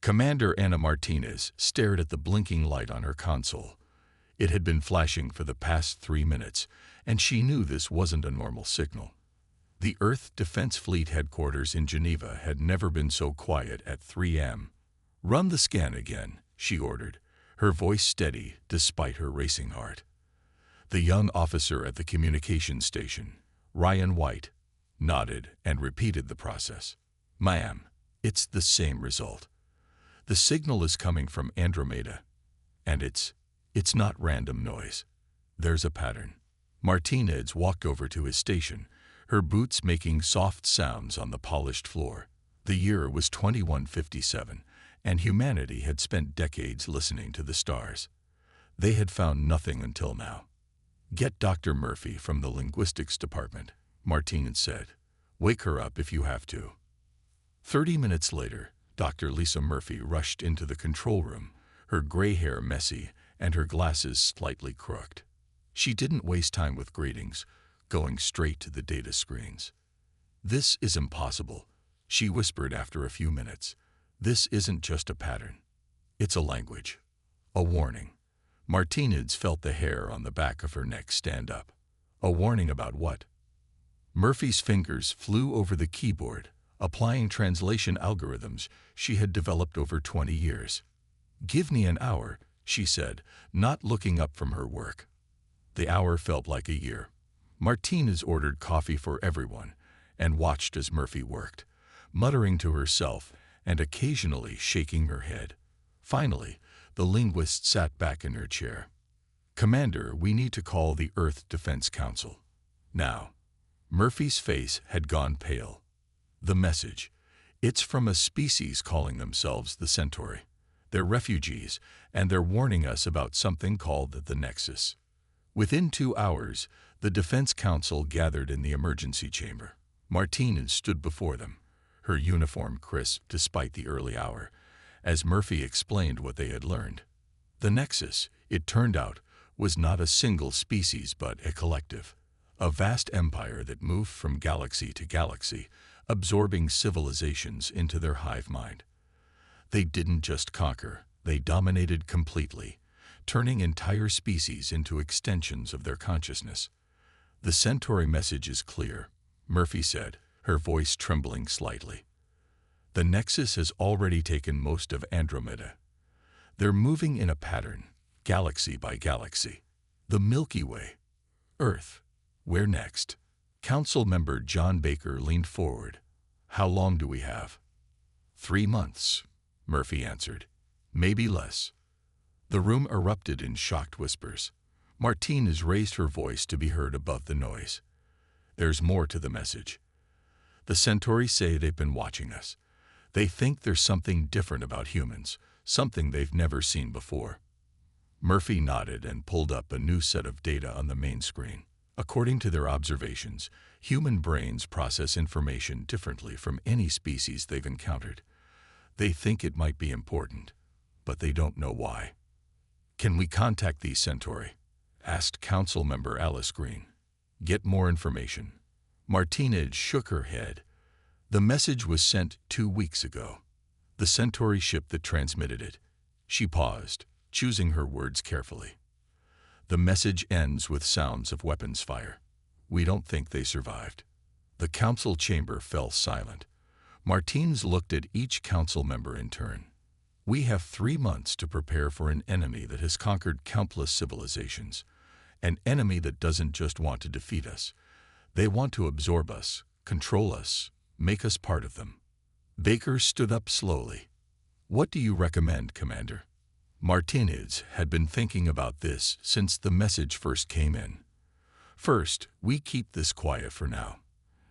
Commander Anna Martinez stared at the blinking light on her console. It had been flashing for the past 3 minutes, and she knew this wasn't a normal signal. The Earth Defense Fleet headquarters in Geneva had never been so quiet at 3 a.m. "Run the scan again," she ordered, her voice steady despite her racing heart. The young officer at the communications station, Ryan White, nodded and repeated the process. "Ma'am, it's the same result. The signal is coming from Andromeda, and it's not random noise. There's a pattern." Martinez walked over to his station, her boots making soft sounds on the polished floor. The year was 2157, and humanity had spent decades listening to the stars. They had found nothing until now. "Get Dr. Murphy from the linguistics department," Martinez said. "Wake her up if you have to." 30 minutes later, Dr. Lisa Murphy rushed into the control room, her gray hair messy and her glasses slightly crooked. She didn't waste time with greetings, going straight to the data screens. "This is impossible," she whispered after a few minutes. "This isn't just a pattern. It's a language. A warning." Martinez felt the hair on the back of her neck stand up. A warning about what? Murphy's fingers flew over the keyboard, applying translation algorithms she had developed over 20 years. "Give me an hour," she said, not looking up from her work. The hour felt like a year. Martinez ordered coffee for everyone and watched as Murphy worked, muttering to herself and occasionally shaking her head. Finally, the linguist sat back in her chair. "Commander, we need to call the Earth Defense Council. Now." Murphy's face had gone pale. The message. "It's from a species calling themselves the Centauri. They're refugees, and they're warning us about something called the Nexus." Within 2 hours, the Defense Council gathered in the emergency chamber. Martinez stood before them, her uniform crisp despite the early hour, as Murphy explained what they had learned. The Nexus, it turned out, was not a single species but a collective, a vast empire that moved from galaxy to galaxy, absorbing civilizations into their hive mind. They didn't just conquer, they dominated completely, turning entire species into extensions of their consciousness. "The Centauri message is clear," Murphy said, her voice trembling slightly. "The Nexus has already taken most of Andromeda. They're moving in a pattern, galaxy by galaxy. The Milky Way. Earth. Where next?" Council member John Baker leaned forward. "How long do we have?" 3 months, Murphy answered. "Maybe less." The room erupted in shocked whispers. Martinez raised her voice to be heard above the noise. "There's more to the message. The Centauri say they've been watching us. They think there's something different about humans, something they've never seen before." Murphy nodded and pulled up a new set of data on the main screen. According to their observations, human brains process information differently from any species they've encountered. They think it might be important, but they don't know why. "Can we contact these Centauri?" asked Council member Alice Green. "Get more information." Martinez shook her head. "The message was sent 2 weeks ago. The Centauri ship that transmitted it." She paused, choosing her words carefully. "The message ends with sounds of weapons fire. We don't think they survived." The council chamber fell silent. Martinez looked at each council member in turn. "We have 3 months to prepare for an enemy that has conquered countless civilizations. An enemy that doesn't just want to defeat us. They want to absorb us, control us, make us part of them." Baker stood up slowly. "What do you recommend, Commander?" Martinez had been thinking about this since the message first came in. "First, we keep this quiet for now.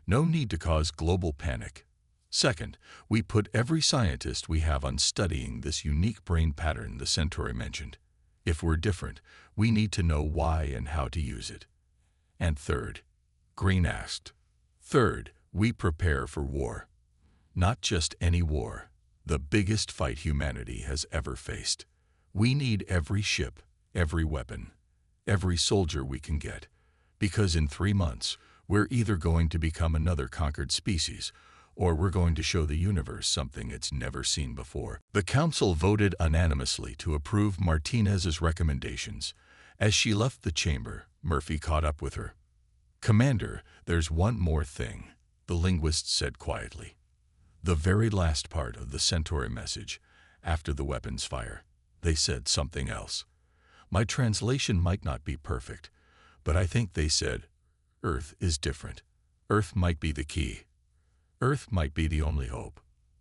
No need to cause global panic. Second, we put every scientist we have on studying this unique brain pattern the Centauri mentioned. If we're different, we need to know why and how to use it. And third," Green asked, "third, we prepare for war. Not just any war, the biggest fight humanity has ever faced. We need every ship, every weapon, every soldier we can get, because in 3 months, we're either going to become another conquered species, or we're going to show the universe something it's never seen before. The council voted unanimously to approve Martinez's recommendations. As she left the chamber, Murphy caught up with her. "Commander, there's one more thing," the linguist said quietly. "The very last part of the Centauri message, after the weapons fire, they said something else. My translation might not be perfect, but I think they said, 'Earth is different. Earth might be the key. Earth might be the only hope.'"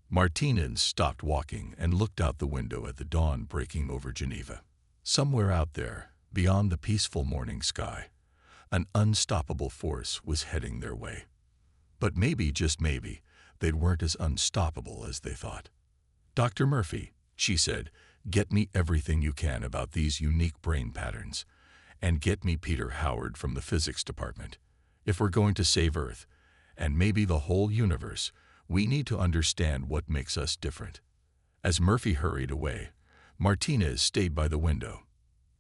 Martinez stopped walking and looked out the window at the dawn breaking over Geneva. Somewhere out there, beyond the peaceful morning sky, an unstoppable force was heading their way. But maybe, just maybe, they weren't as unstoppable as they thought. "Dr. Murphy," she said, "get me everything you can about these unique brain patterns, and get me Peter Howard from the physics department. If we're going to save Earth, and maybe the whole universe, we need to understand what makes us different." As Murphy hurried away, Martinez stayed by the window.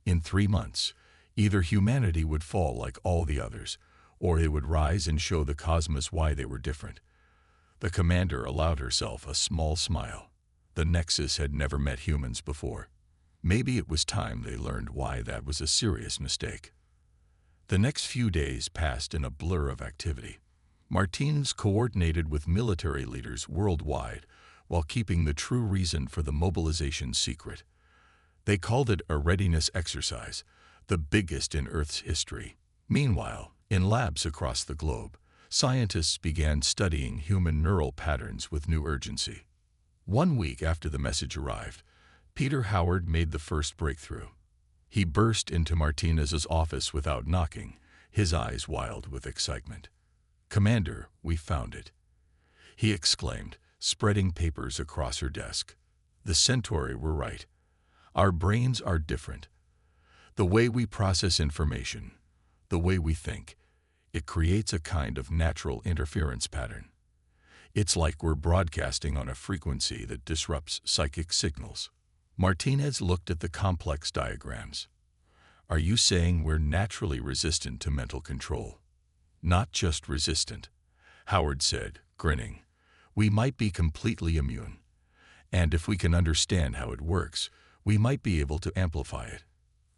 In 3 months, either humanity would fall like all the others, or it would rise and show the cosmos why they were different. The commander allowed herself a small smile. The Nexus had never met humans before. Maybe it was time they learned why that was a serious mistake. The next few days passed in a blur of activity. Martinez coordinated with military leaders worldwide while keeping the true reason for the mobilization secret. They called it a readiness exercise, the biggest in Earth's history. Meanwhile, in labs across the globe, scientists began studying human neural patterns with new urgency. 1 week after the message arrived, Peter Howard made the first breakthrough. He burst into Martinez's office without knocking, his eyes wild with excitement. "Commander, we found it," he exclaimed, spreading papers across her desk. "The Centauri were right. Our brains are different. The way we process information, the way we think, it creates a kind of natural interference pattern. It's like we're broadcasting on a frequency that disrupts psychic signals." Martinez looked at the complex diagrams. "Are you saying we're naturally resistant to mental control?" "Not just resistant," Howard said, grinning. "We might be completely immune. And if we can understand how it works, we might be able to amplify it."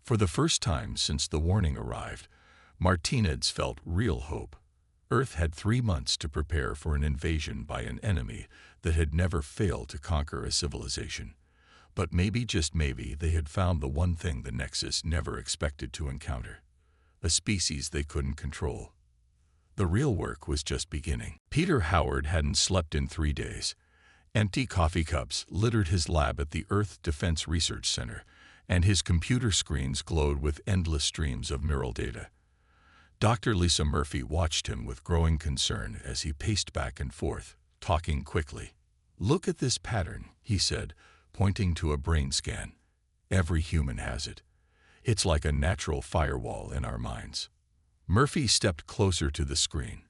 For the first time since the warning arrived, Martinez felt real hope. Earth had 3 months to prepare for an invasion by an enemy that had never failed to conquer a civilization. But maybe, just maybe, they had found the one thing the Nexus never expected to encounter: a species they couldn't control. The real work was just beginning. Peter Howard hadn't slept in 3 days. Empty coffee cups littered his lab at the Earth Defense Research Center, and his computer screens glowed with endless streams of neural data. Dr. Lisa Murphy watched him with growing concern as he paced back and forth, talking quickly. "Look at this pattern," he said, pointing to a brain scan. "Every human has it. It's like a natural firewall in our minds." Murphy stepped closer to the screen.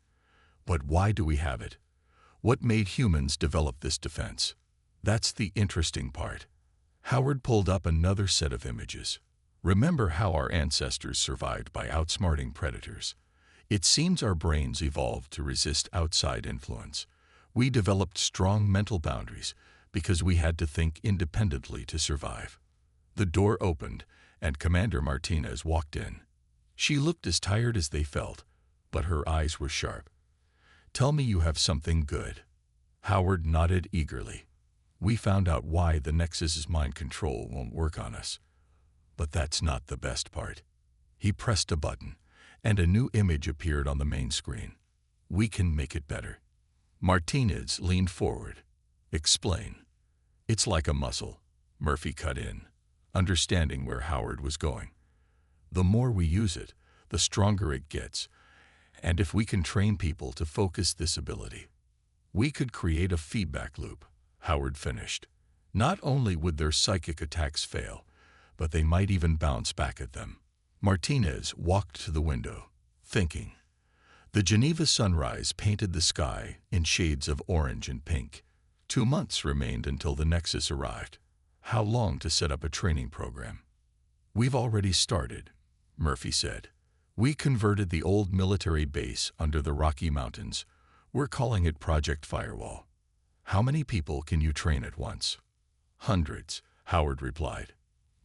"But why do we have it? What made humans develop this defense? That's the interesting part." Howard pulled up another set of images. "Remember how our ancestors survived by outsmarting predators? It seems our brains evolved to resist outside influence. We developed strong mental boundaries because we had to think independently to survive." The door opened, and Commander Martinez walked in. She looked as tired as they felt, but her eyes were sharp. "Tell me you have something good." Howard nodded eagerly. "We found out why the Nexus's mind control won't work on us. But that's not the best part." He pressed a button, and a new image appeared on the main screen. "We can make it better." Martinez leaned forward. "Explain." "It's like a muscle," Murphy cut in, understanding where Howard was going. "The more we use it, the stronger it gets. And if we can train people to focus this ability, we could create a feedback loop," Howard finished. "Not only would their psychic attacks fail, but they might even bounce back at them." Martinez walked to the window, thinking. The Geneva sunrise painted the sky in shades of orange and pink. 2 months remained until the Nexus arrived. How long to set up a training program? "We've already started," Murphy said. "We converted the old military base under the Rocky Mountains. We're calling it Project Firewall. How many people can you train at once? Hundreds, Howard replied.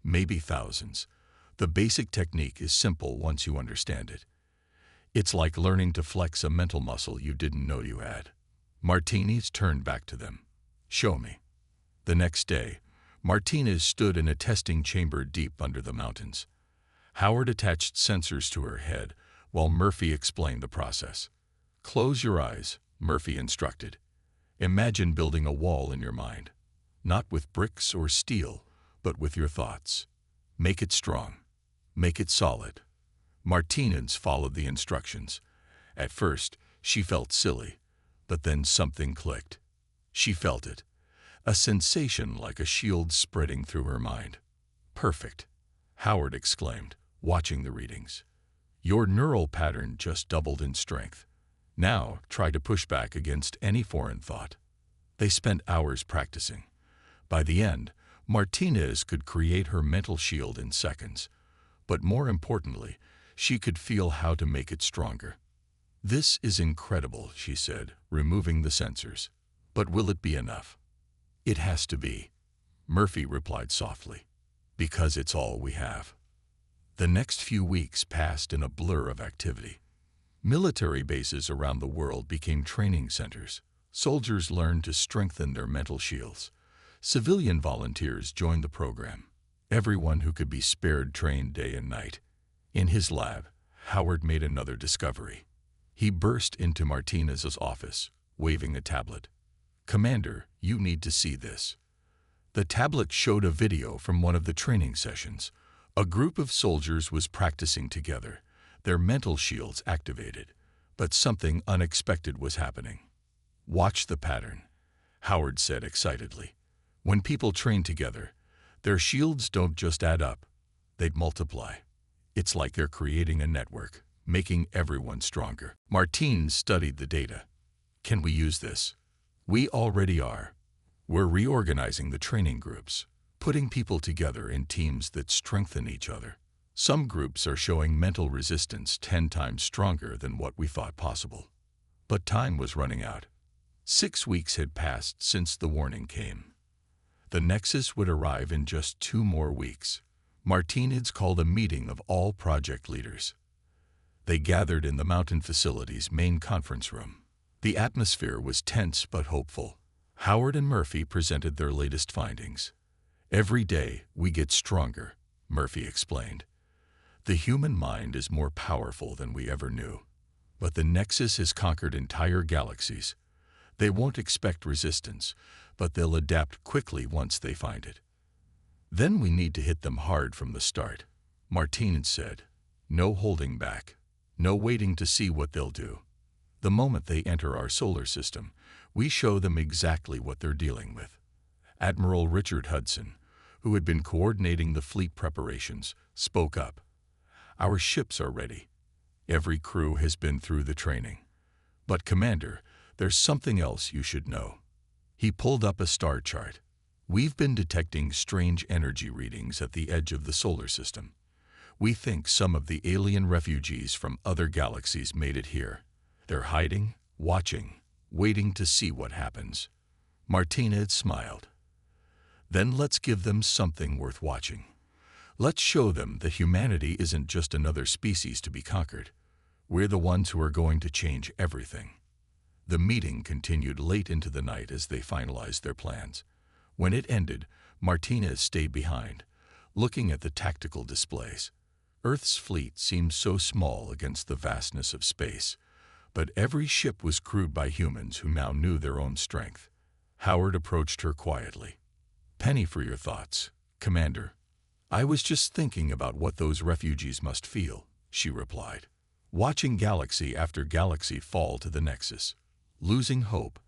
Maybe thousands. The basic technique is simple once you understand it. It's like learning to flex a mental muscle you didn't know you had. Martinez turned back to them. Show me. The next day, Martinez stood in a testing chamber deep under the mountains. Howard attached sensors to her head while Murphy explained the process. Close your eyes, Murphy instructed. Imagine building a wall in your mind, not with bricks or steel, but with your thoughts. Make it strong. Make it solid. Martinez followed the instructions. At first, she felt silly, but then something clicked. She felt it, a sensation like a shield spreading through her mind. Perfect, Howard exclaimed, watching the readings. Your neural pattern just doubled in strength. Now try to push back against any foreign thought. They spent hours practicing. By the end, Martinez could create her mental shield in seconds. But more importantly, she could feel how to make it stronger. This is incredible, she said, removing the sensors. But will it be enough? It has to be, Murphy replied softly, because it's all we have. The next few weeks passed in a blur of activity. Military bases around the world became training centers. Soldiers learned to strengthen their mental shields. Civilian volunteers joined the program. Everyone who could be spared trained day and night. In his lab, Howard made another discovery. He burst into Martinez's office, waving a tablet. Commander, you need to see this. The tablet showed a video from one of the training sessions. A group of soldiers was practicing together, their mental shields activated, but something unexpected was happening. Watch the pattern, Howard said excitedly. When people train together, their shields don't just add up, they multiply. It's like they're creating a network, making everyone stronger. Martine studied the data. Can we use this? We already are. We're reorganizing the training groups, putting people together in teams that strengthen each other. Some groups are showing mental resistance 10 times stronger than what we thought possible. But time was running out. 6 weeks had passed since the warning came. The Nexus would arrive in just 2 more weeks. Martinez called a meeting of all project leaders. They gathered in the mountain facility's main conference room. The atmosphere was tense but hopeful. Howard and Murphy presented their latest findings. Every day we get stronger, Murphy explained. The human mind is more powerful than we ever knew. But the Nexus has conquered entire galaxies. They won't expect resistance, but they'll adapt quickly once they find it. Then we need to hit them hard from the start, Martinez said. No holding back. No waiting to see what they'll do. The moment they enter our solar system, we show them exactly what they're dealing with. Admiral Richard Hudson, who had been coordinating the fleet preparations, spoke up. Our ships are ready. Every crew has been through the training. But Commander, there's something else you should know. He pulled up a star chart. We've been detecting strange energy readings at the edge of the solar system. We think some of the alien refugees from other galaxies made it here. They're hiding, watching, waiting to see what happens. Martinez smiled. Then let's give them something worth watching. Let's show them that humanity isn't just another species to be conquered. We're the ones who are going to change everything. The meeting continued late into the night as they finalized their plans. When it ended, Martinez stayed behind, looking at the tactical displays. Earth's fleet seemed so small against the vastness of space, but every ship was crewed by humans who now knew their own strength. Howard approached her quietly. Penny for your thoughts, Commander. I was just thinking about what those refugees must feel, she replied. Watching galaxy after galaxy fall to the Nexus, losing hope.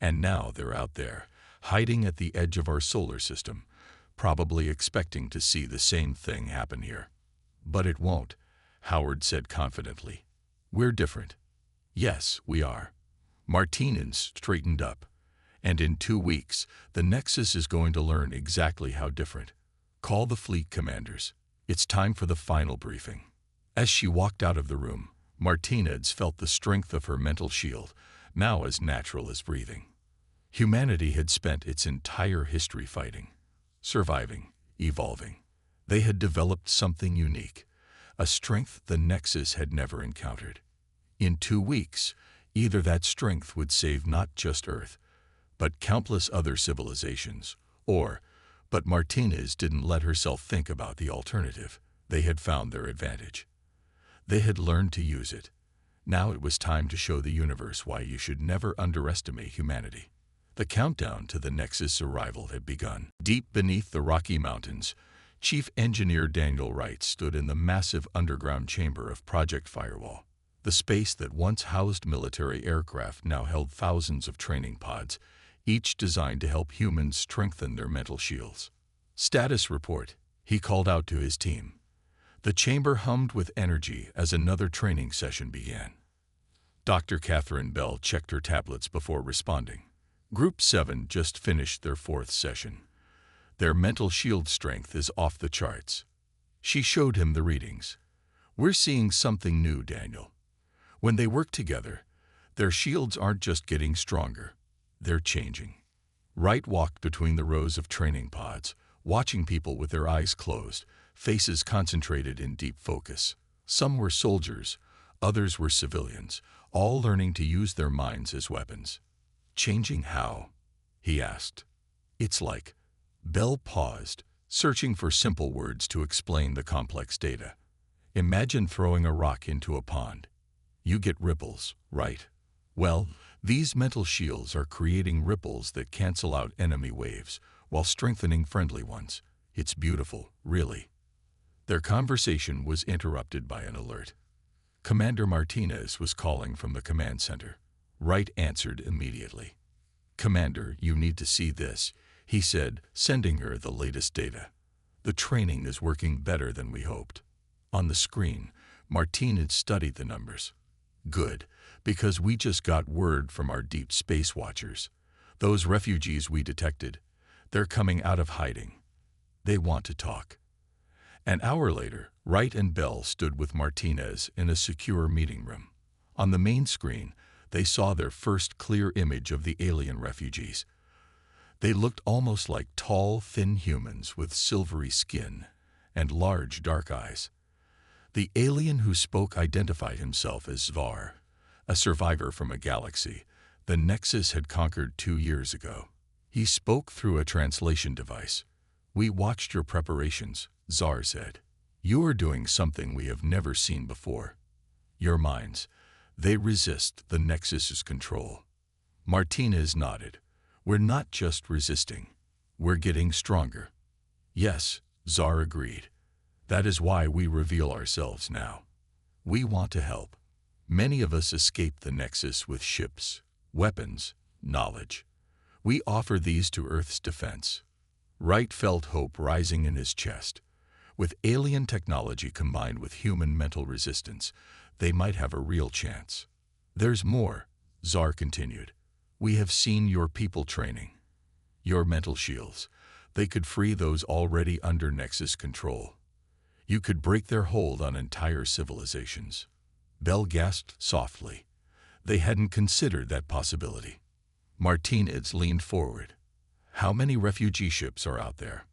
And now they're out there, hiding at the edge of our solar system, probably expecting to see the same thing happen here. But it won't, Howard said confidently. We're different. Yes, we are. Martinez straightened up. And in 2 weeks, the Nexus is going to learn exactly how different. Call the fleet commanders. It's time for the final briefing. As she walked out of the room, Martinez felt the strength of her mental shield, now as natural as breathing. Humanity had spent its entire history fighting, surviving, evolving. They had developed something unique, a strength the Nexus had never encountered. In 2 weeks, either that strength would save not just Earth, but countless other civilizations, but Martinez didn't let herself think about the alternative. They had found their advantage. They had learned to use it. Now it was time to show the universe why you should never underestimate humanity. The countdown to the Nexus arrival had begun. Deep beneath the Rocky Mountains, Chief Engineer Daniel Wright stood in the massive underground chamber of Project Firewall. The space that once housed military aircraft now held thousands of training pods, each designed to help humans strengthen their mental shields. "Status report," he called out to his team. The chamber hummed with energy as another training session began. Dr. Catherine Bell checked her tablets before responding. Group 7 just finished their 4th session. Their mental shield strength is off the charts. She showed him the readings. "We're seeing something new, Daniel. When they work together, their shields aren't just getting stronger, they're changing." Wright walked between the rows of training pods, watching people with their eyes closed, faces concentrated in deep focus. Some were soldiers, others were civilians, all learning to use their minds as weapons. "Changing how?" he asked. "It's like..." Bell paused, searching for simple words to explain the complex data. "Imagine throwing a rock into a pond. You get ripples, right? Well, these mental shields are creating ripples that cancel out enemy waves while strengthening friendly ones. It's beautiful, really." Their conversation was interrupted by an alert. Commander Martinez was calling from the command center. Wright answered immediately. "Commander, you need to see this," he said, sending her the latest data. "The training is working better than we hoped." On the screen, Martinez studied the numbers. "Good, because we just got word from our deep space watchers. Those refugees we detected, they're coming out of hiding. They want to talk." An hour later, Wright and Bell stood with Martinez in a secure meeting room. On the main screen, they saw their first clear image of the alien refugees. They looked almost like tall, thin humans with silvery skin and large, dark eyes. The alien who spoke identified himself as Zvar, a survivor from a galaxy the Nexus had conquered 2 years ago. He spoke through a translation device. "We watched your preparations," Zvar said. "You are doing something we have never seen before. Your minds, they resist the Nexus's control." Martinez nodded. "We're not just resisting. We're getting stronger." "Yes," Zvar agreed. "That is why we reveal ourselves now. We want to help. Many of us escaped the Nexus with ships, weapons, knowledge. We offer these to Earth's defense." Wright felt hope rising in his chest. With alien technology combined with human mental resistance, they might have a real chance. "There's more," Zvar continued. "We have seen your people training. Your mental shields. They could free those already under Nexus control. You could break their hold on entire civilizations." Bell gasped softly. They hadn't considered that possibility. Martinez leaned forward. "How many refugee ships are out there?"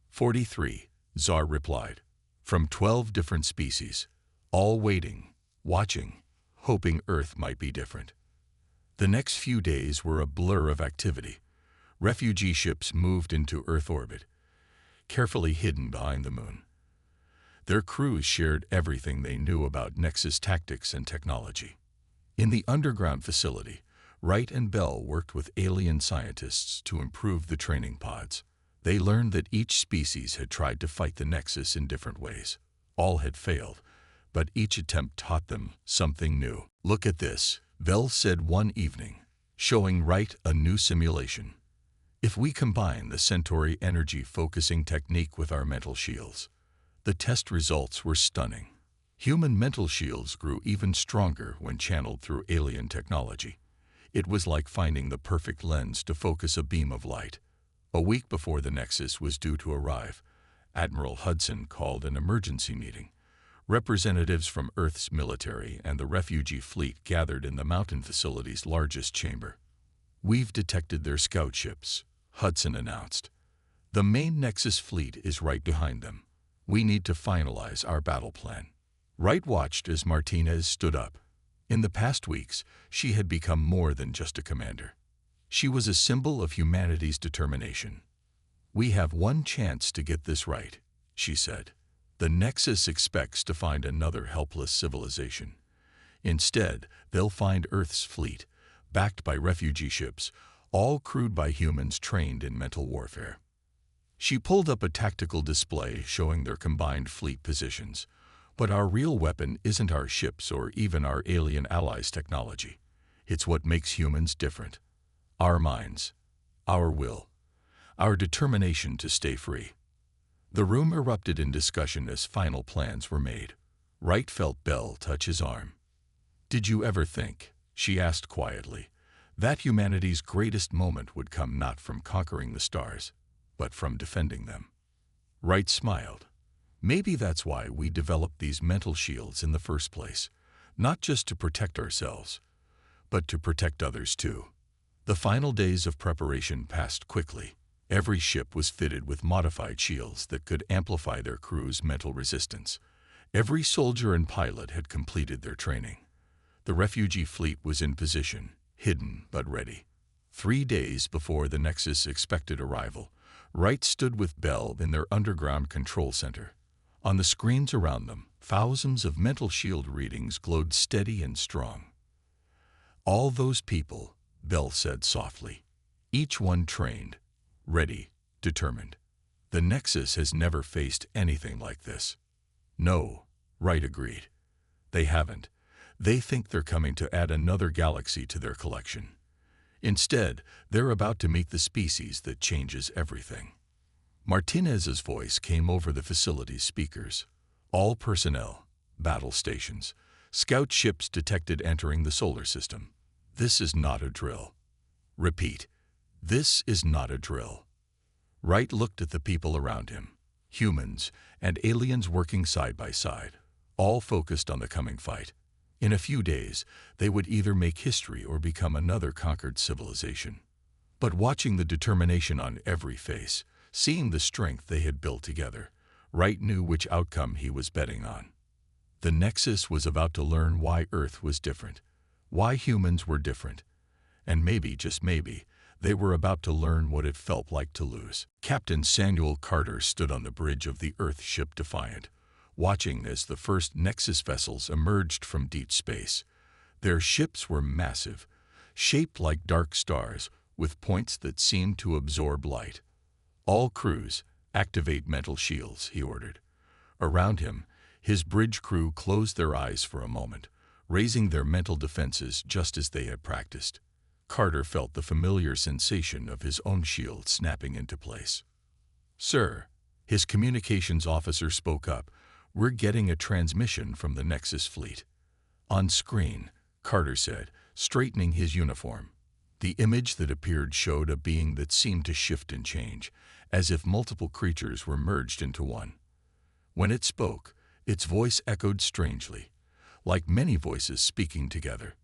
43, Zvar replied. "From 12 different species, all waiting, watching, hoping Earth might be different." The next few days were a blur of activity. Refugee ships moved into Earth orbit, carefully hidden behind the moon. Their crews shared everything they knew about Nexus tactics and technology. In the underground facility, Wright and Bell worked with alien scientists to improve the training pods. They learned that each species had tried to fight the Nexus in different ways. All had failed, but each attempt taught them something new. "Look at this," Bell said one evening, showing Wright a new simulation. "If we combine the Centauri energy focusing technique with our mental shields." The test results were stunning. Human mental shields grew even stronger when channeled through alien technology. It was like finding the perfect lens to focus a beam of light. A week before the Nexus was due to arrive, Admiral Hudson called an emergency meeting. Representatives from Earth's military and the refugee fleet gathered in the mountain facility's largest chamber. "We've detected their scout ships," Hudson announced. "The main Nexus fleet is right behind them. We need to finalize our battle plan." Wright watched as Martinez stood up. In the past weeks, she had become more than just a commander. She was a symbol of humanity's determination. "We have one chance to get this right," she said. "The Nexus expects to find another helpless civilization. Instead, they'll find Earth's fleet, backed by refugee ships, all crewed by humans trained in mental warfare." She pulled up a tactical display showing their combined fleet positions. "But our real weapon isn't our ships or even our alien allies' technology. It's what makes humans different. Our minds, our will, our determination to stay free." The room erupted in discussion as final plans were made. Wright felt Bell touch his arm. "Did you ever think," she asked quietly, "that humanity's greatest moment would come not from conquering the stars, but from defending them?" Wright smiled. "Maybe that's why we developed these mental shields in the first place, not just to protect ourselves, but to protect others too." The final days of preparation passed quickly. Every ship was fitted with modified shields that could amplify their crew's mental resistance. Every soldier and pilot had completed their training. The refugee fleet was in position, hidden but ready. 3 days before the Nexus' expected arrival, Wright stood with Bell in their underground control center. On the screens around them, thousands of mental shield readings glowed steady and strong. "All those people," Bell said softly, "each one trained, ready, determined. The Nexus has never faced anything like this." "No," Wright agreed. "They haven't. They think they're coming to add another galaxy to their collection. Instead, they're about to meet the species that changes everything." Martinez's voice came over the facility's speakers. "All personnel, battle stations, scout ships detected entering the solar system. This is not a drill. Repeat, this is not a drill." Wright looked at the people around him, humans and aliens working side by side, all focused on the coming fight. In a few days, they would either make history or become another conquered civilization. But watching the determination on every face, seeing the strength they had built together, Wright knew which outcome he was betting on. The Nexus was about to learn why Earth was different, why humans were different, and maybe, just maybe, they were about to learn what it felt like to lose. Captain Samuel Carter stood on the bridge of the Earth ship Defiant, watching as the first Nexus vessels emerged from deep space. Their ships were massive, shaped like dark stars, with points that seemed to absorb light. "All crews, activate mental shields," he ordered. Around him, his bridge crew closed their eyes for a moment, raising their mental defenses just as they had practiced. Carter felt the familiar sensation of his own shield snapping into place. "Sir," his communications officer spoke up, "we're getting a transmission from the Nexus fleet." "On screen," Carter said, straightening his uniform. The image that appeared showed a being that seemed to shift and change, as if multiple creatures were merged into one. When it spoke, its voice echoed strangely, like many voices speaking together.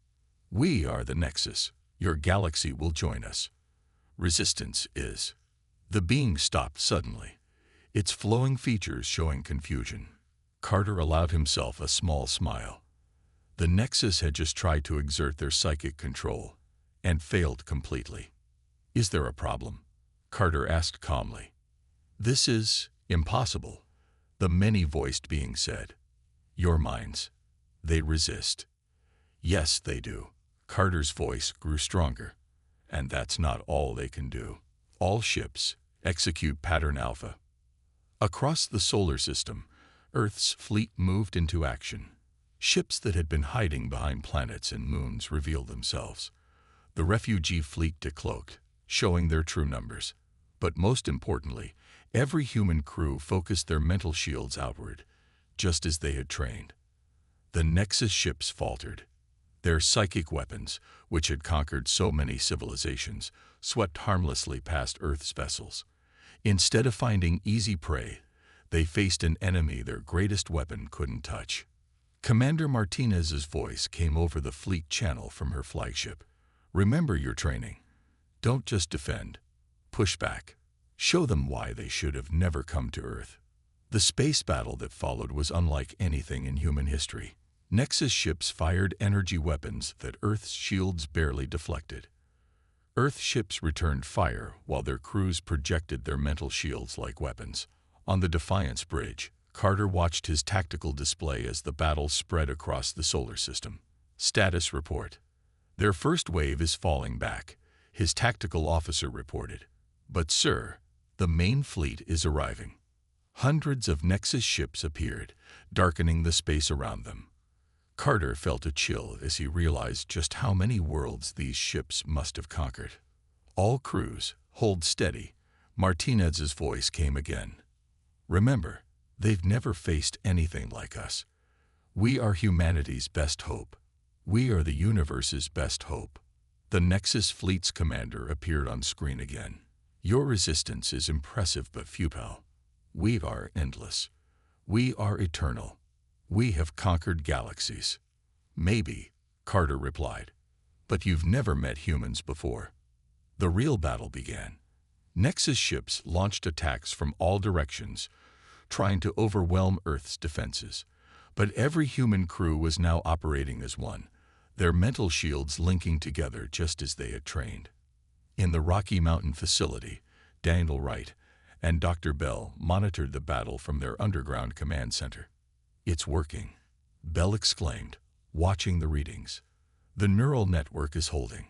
"We are the Nexus. Your galaxy will join us. Resistance is." The being stopped suddenly, its flowing features showing confusion. Carter allowed himself a small smile. The Nexus had just tried to exert their psychic control, and failed completely. "Is there a problem?" Carter asked calmly. "This is impossible," the many-voiced being said. "Your minds. They resist." "Yes, they do." Carter's voice grew stronger. "And that's not all they can do. All ships, execute Pattern Alpha." Across the solar system, Earth's fleet moved into action. Ships that had been hiding behind planets and moons revealed themselves. The refugee fleet decloaked, showing their true numbers. But most importantly, every human crew focused their mental shields outward, just as they had trained. The Nexus ships faltered. Their psychic weapons, which had conquered so many civilizations, swept harmlessly past Earth's vessels. Instead of finding easy prey, They faced an enemy their greatest weapon couldn't touch. Commander Martinez's voice came over the fleet channel from her flagship. Remember your training. Don't just defend. Push back. Show them why they should have never come to Earth. The space battle that followed was unlike anything in human history. Nexus ships fired energy weapons that Earth's shields barely deflected. Earth ships returned fire while their crews projected their mental shields like weapons. On the Defiance Bridge, Carter watched his tactical display as the battle spread across the solar system. Status report. Their first wave is falling back, his tactical officer reported. But sir, the main fleet is arriving. Hundreds of Nexus ships appeared, darkening the space around them. Carter felt a chill as he realized just how many worlds these ships must have conquered. All crews, hold steady. Martinez's voice came again. Remember, they've never faced anything like us. We are humanity's best hope. We are the universe's best hope. The Nexus fleet's commander appeared on screen again. Your resistance is impressive but futile. We are endless. We are eternal. We have conquered galaxies. Maybe, Carter replied. But you've never met humans before. The real battle began. Nexus ships launched attacks from all directions, trying to overwhelm Earth's defenses. But every human crew was now operating as one, their mental shields linking together just as they had trained. In the Rocky Mountain facility, Daniel Wright and Dr. Bell monitored the battle from their underground command center. It's working, Bell exclaimed, watching the readings. The neural network is holding.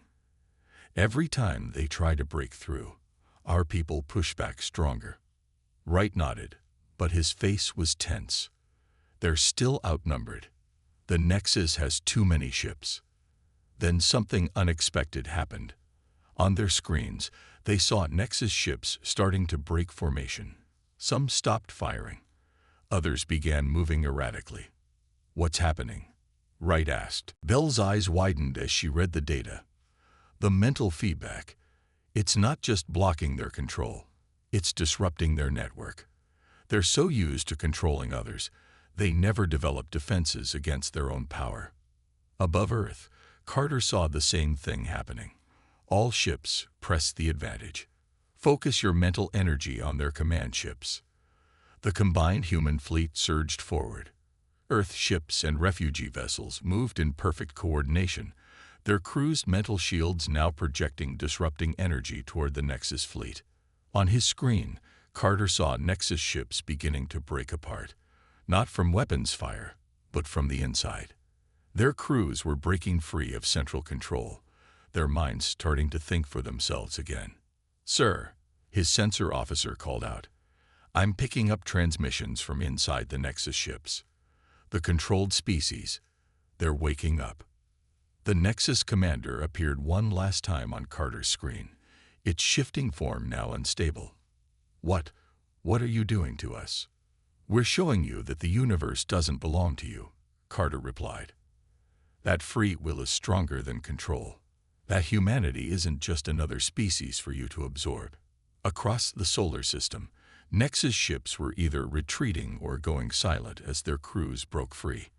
Every time they try to break through, our people push back stronger. Wright nodded, but his face was tense. They're still outnumbered. The Nexus has too many ships. Then something unexpected happened. On their screens, they saw Nexus ships starting to break formation. Some stopped firing. Others began moving erratically. What's happening? Wright asked. Bell's eyes widened as she read the data. The mental feedback. It's not just blocking their control. It's disrupting their network. They're so used to controlling others, they never develop defenses against their own power. Above Earth, Carter saw the same thing happening. All ships pressed the advantage. Focus your mental energy on their command ships. The combined human fleet surged forward. Earth ships and refugee vessels moved in perfect coordination, their crews' mental shields now projecting disrupting energy toward the Nexus fleet. On his screen, Carter saw Nexus ships beginning to break apart, not from weapons fire, but from the inside. Their crews were breaking free of central control, their minds starting to think for themselves again. Sir, his sensor officer called out. I'm picking up transmissions from inside the Nexus ships. The controlled species, they're waking up. The Nexus commander appeared one last time on Carter's screen, its shifting form now unstable. What are you doing to us? We're showing you that the universe doesn't belong to you, Carter replied. That free will is stronger than control. That humanity isn't just another species for you to absorb. Across the solar system, Nexus ships were either retreating or going silent as their crews broke free.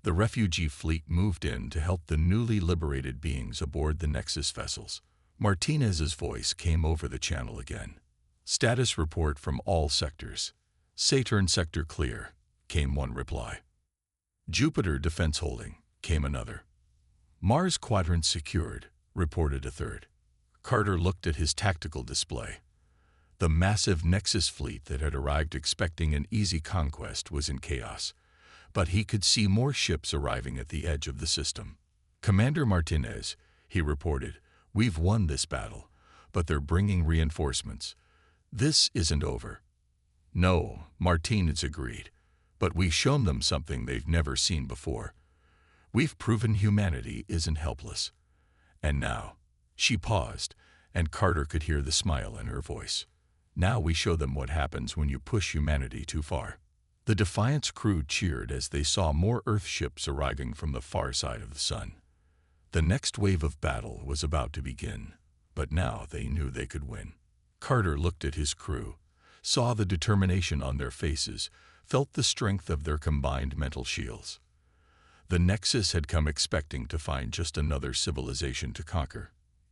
The refugee fleet moved in to help the newly liberated beings aboard the Nexus vessels. Martinez's voice came over the channel again. Status report from all sectors. Saturn sector clear, came one reply. Jupiter defense holding, came another. Mars quadrant secured, reported a third. Carter looked at his tactical display. The massive Nexus fleet that had arrived expecting an easy conquest was in chaos, but he could see more ships arriving at the edge of the system. Commander Martinez, he reported, we've won this battle, but they're bringing reinforcements. This isn't over. No, Martinez agreed, but we've shown them something they've never seen before. We've proven humanity isn't helpless. And now, she paused, and Carter could hear the smile in her voice. Now we show them what happens when you push humanity too far. The Defiance crew cheered as they saw more Earth ships arriving from the far side of the sun. The next wave of battle was about to begin, but now they knew they could win. Carter looked at his crew. saw the determination on their faces, felt the strength of their combined mental shields. The Nexus had come expecting to find just another civilization to conquer.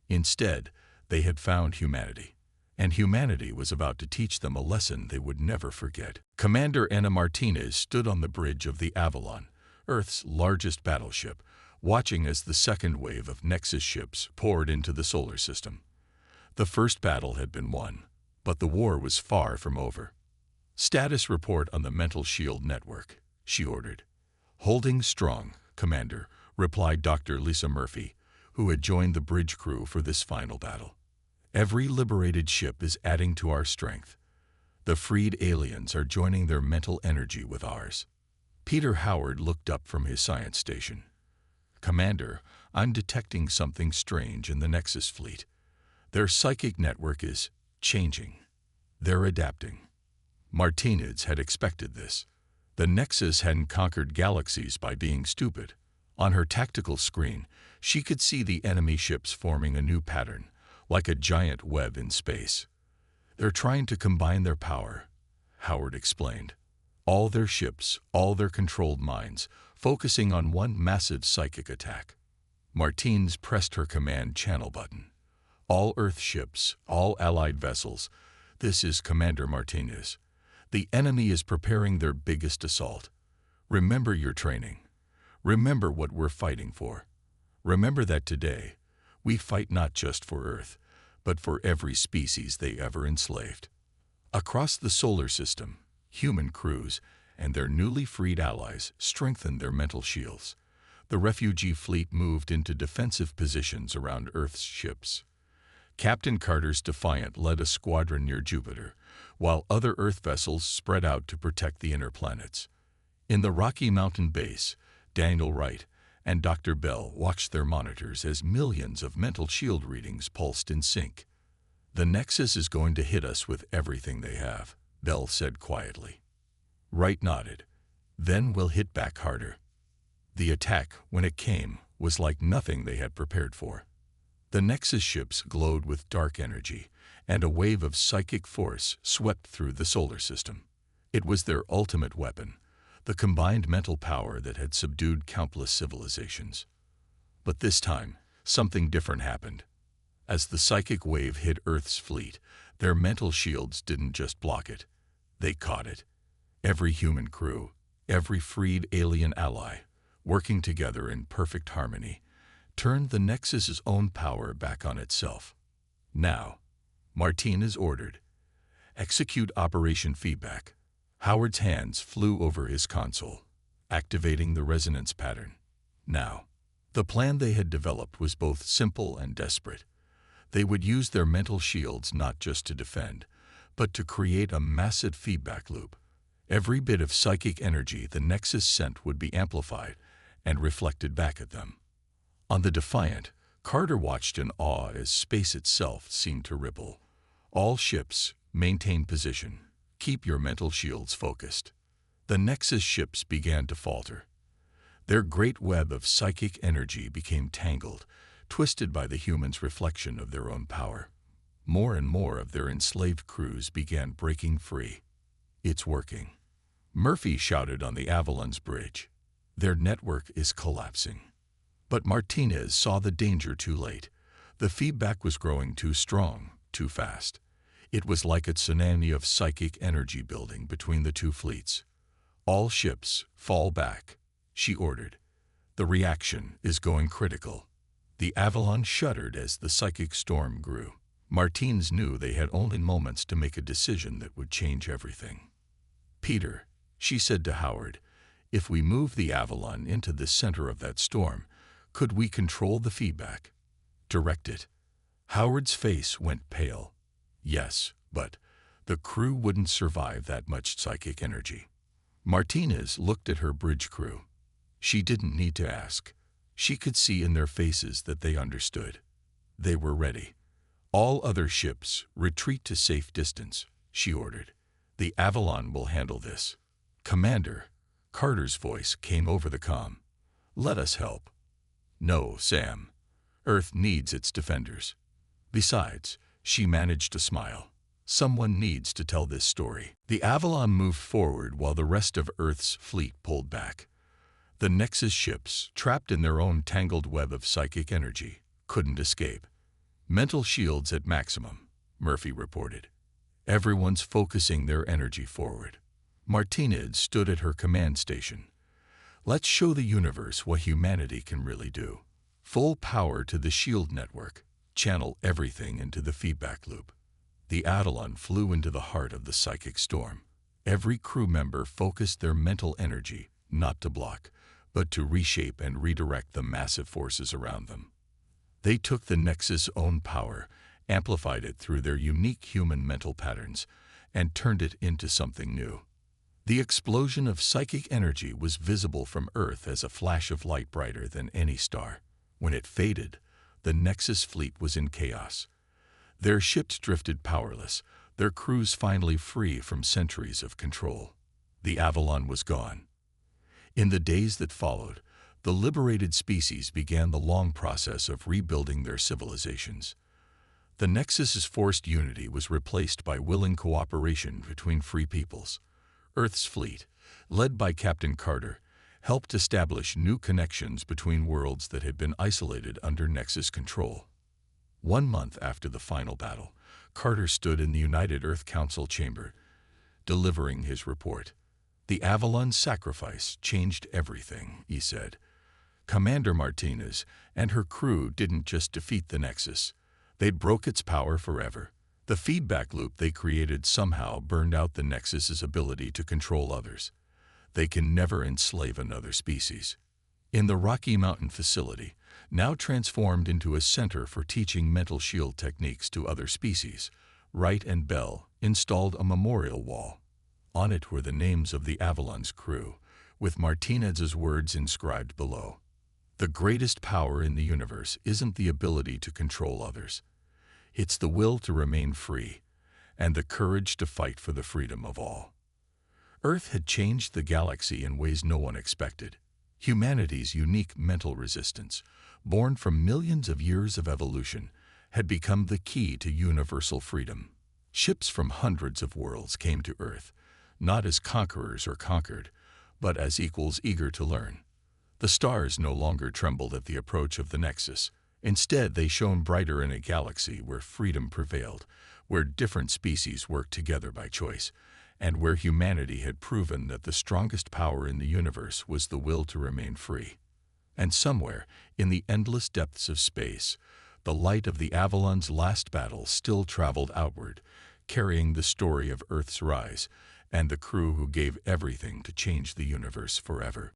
Instead, they had found humanity, and humanity was about to teach them a lesson they would never forget. Commander Anna Martinez stood on the bridge of the Avalon, Earth's largest battleship, watching as the second wave of Nexus ships poured into the solar system. The first battle had been won, but the war was far from over. "Status report on the mental shield network," she ordered. "Holding strong, Commander," replied Dr. Lisa Murphy, who had joined the bridge crew for this final battle. "Every liberated ship is adding to our strength. The freed aliens are joining their mental energy with ours." Peter Howard looked up from his science station. "Commander, I'm detecting something strange in the Nexus fleet. Their psychic network is changing. They're adapting." Martinez had expected this. The Nexus hadn't conquered galaxies by being stupid. On her tactical screen, she could see the enemy ships forming a new pattern, like a giant web in space. "They're trying to combine their power," Howard explained. "All their ships, all their controlled minds, focusing on one massive psychic attack." Martinez pressed her command channel button. "All Earth ships, all Allied vessels, this is Commander Martinez. The enemy is preparing their biggest assault. Remember your training. Remember what we're fighting for. Remember that today, we fight not just for Earth, but for every species they ever enslaved." Across the solar system, human crews and their newly freed allies strengthened their mental shields. The refugee fleet moved into defensive positions around Earth's ships. Captain Carter's Defiant led a squadron near Jupiter, while other Earth vessels spread out to protect the inner planets. In the Rocky Mountain base, Daniel Wright and Dr. Bell watched their monitors as millions of mental shield readings pulsed in sync. "The Nexus is going to hit us with everything they have," Bell said quietly. Wright nodded. "Then we'll hit back harder." The attack, when it came, was like nothing they had prepared for. The Nexus ships glowed with dark energy, and a wave of psychic force swept through the solar system. It was their ultimate weapon, the combined mental power that had subdued countless civilizations. But this time, something different happened. As the psychic wave hit Earth's fleet, their mental shields didn't just block it, they caught it. Every human crew, every freed alien ally, working together in perfect harmony, turned the Nexus's own power back on itself. "Now," Martinez ordered, "execute Operation Feedback." Howard's hands flew over his console, activating the resonance pattern. Now, the plan they had developed was both simple and desperate. They would use their mental shields not just to defend, but to create a massive feedback loop. Every bit of psychic energy the Nexus sent would be amplified and reflected back at them. On the Defiant, Carter watched in awe as space itself seemed to ripple. "All ships, maintain position. Keep your mental shields focused." The Nexus ships began to falter. Their great web of psychic energy became tangled, twisted by the humans' reflection of their own power. More and more of their enslaved crews began breaking free. "It's working," Murphy shouted on the Avalon's bridge. "Their network is collapsing." But Martinez saw the danger too late. The feedback was growing too strong, too fast. It was like a tsunami of psychic energy building between the two fleets. "All ships, fall back," she ordered. "The reaction is going critical." The Avalon shuddered as the psychic storm grew. Martinez knew they had only moments to make a decision that would change everything. "Peter," she said to Howard, "if we move the Avalon into the center of that storm, could we control the feedback? Direct it?" Howard's face went pale. "Yes, but the crew wouldn't survive that much psychic energy." Martinez looked at her bridge crew. She didn't need to ask. She could see in their faces that they understood. They were ready. "All other ships, retreat to safe distance," she ordered. "The Avalon will handle this." "Commander," Carter's voice came over the comm. "Let us help." "No, Sam. Earth needs its defenders." Besides, she managed to smile. Someone needs to tell this story. The Avalon moved forward while the rest of Earth's fleet pulled back. The Nexus ships, trapped in their own tangled web of psychic energy, couldn't escape. Mental shields at maximum, Murphy reported. Everyone's focusing their energy forward. Martinez stood at her command station. Let's show the universe what humanity can really do. Full power to the shield network. Channel everything into the feedback loop. The Avalon flew into the heart of the psychic storm. Every crew member focused their mental energy, not to block, but to reshape and redirect the massive forces around them. They took the Nexus' own power, amplified it through their unique human mental patterns, and turned it into something new. The explosion of psychic energy was visible from Earth as a flash of light brighter than any star. When it faded, the Nexus fleet was in chaos. Their ships drifted powerless, their crews finally free from centuries of control. The Avalon was gone. In the days that followed, the liberated species began the long process of rebuilding their civilizations. The Nexus's forced unity was replaced by willing cooperation between free peoples. Earth's fleet, led by Captain Carter, helped establish new connections between worlds that had been isolated under Nexus control. 1 month after the final battle, Carter stood in the United Earth Council chamber, delivering his report. The Avalon's sacrifice changed everything, he said. Commander Martinez and her crew didn't just defeat the Nexus. They broke its power forever. The feedback loop they created somehow burned out the Nexus's ability to control others. They can never enslave another species. In the Rocky Mountain facility, now transformed into a center for teaching mental shield techniques to other species, Wright and Bell installed a memorial wall. On it were the names of the Avalon's crew, with Martinez's words inscribed below. The greatest power in the universe isn't the ability to control others. It's the will to remain free, and the courage to fight for the freedom of all. Earth had changed the galaxy in ways no one expected. Humanity's unique mental resistance, born from millions of years of evolution, had become the key to universal freedom. Ships from hundreds of worlds came to Earth, not as conquerors or conquered, but as equals eager to learn. The stars no longer trembled at the approach of the Nexus. Instead, they shone brighter in a galaxy where freedom prevailed, where different species worked together by choice, and where humanity had proven that the strongest power in the universe was the will to remain free. And somewhere, in the endless depths of space, the light of the Avalon's last battle still traveled outward, carrying the story of Earth's rise and the crew who gave everything to change the universe forever.